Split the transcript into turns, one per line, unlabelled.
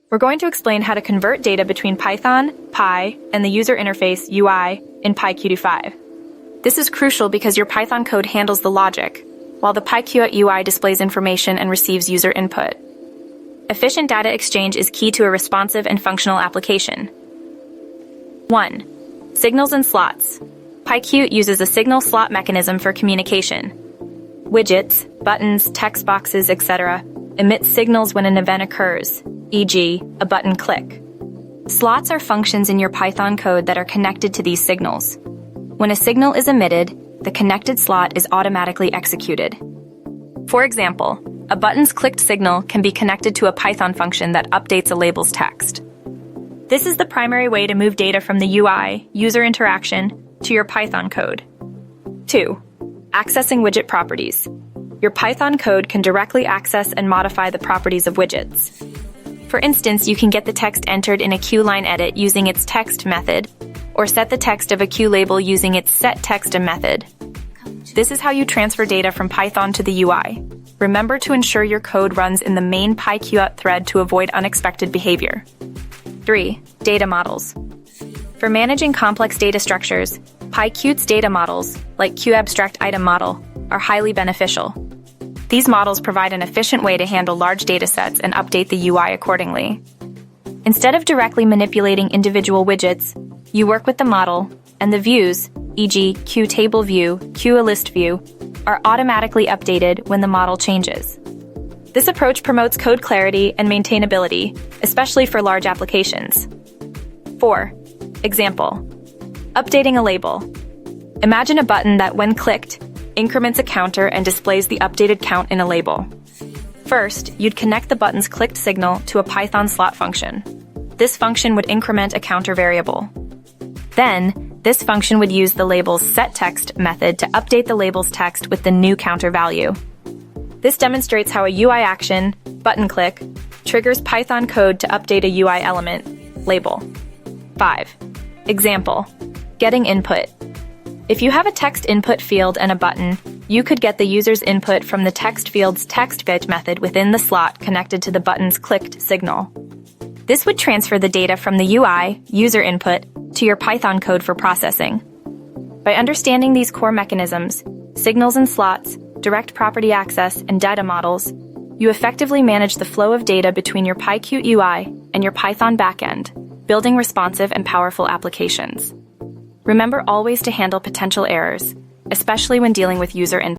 We're going to explain how to convert data between Python, Py, and the user interface UI in PyQt5. This is crucial because your Python code handles the logic, while the PyQt UI displays information and receives user input. Efficient data exchange is key to a responsive and functional application. 1. Signals and slots. PyQt uses a signal slot mechanism for communication. Widgets, buttons, text boxes, etc. emit signals when an event occurs, e.g., a button click. Slots are functions in your Python code that are connected to these signals. When a signal is emitted, the connected slot is automatically executed. For example, a button's clicked signal can be connected to a Python function that updates a label's text. This is the primary way to move data from the UI, user interaction, to your Python code. 2. Accessing widget properties. Your Python code can directly access and modify the properties of widgets. For instance, you can get the text entered in a QLine edit using its text method, or set the text of a QLabel using its setText method. This is how you transfer data from Python to the UI. Remember to ensure your code runs in the main PyQt thread to avoid unexpected behavior. 3. Data models. For managing complex data structures, PyQt's data models, like QAbstractItem model, are highly beneficial. These models provide an efficient way to handle large datasets and update the UI accordingly. Instead of directly manipulating individual widgets, you work with the model, and the views, e.g. QTableView, QListView, are automatically updated when the model changes. This approach promotes code clarity and maintainability, especially for large applications. 4. Example. Updating a label. Imagine a button that, when clicked, increments a counter and displays the updated count in a label. First, you'd connect the button's clicked signal to a Python slot function. This function would increment a counter variable. Then, this function would use the label's setText method to update the label's text with the new counter value. This demonstrates how a UI action, button click, triggers Python code to update a UI element, label. 5. Example. Getting input. If you have a text input field and a button, you could get the user's input from the text field's textBit method within the slot connected to the button's clicked signal. This would transfer the data from the UI, user input, to your Python code for processing. By understanding these core mechanisms, signals and slots, direct property access, and data models, you effectively manage the flow of data between your PyQt UI and your Python backend, building responsive and powerful applications. Remember always to handle potential errors, especially when dealing with user input.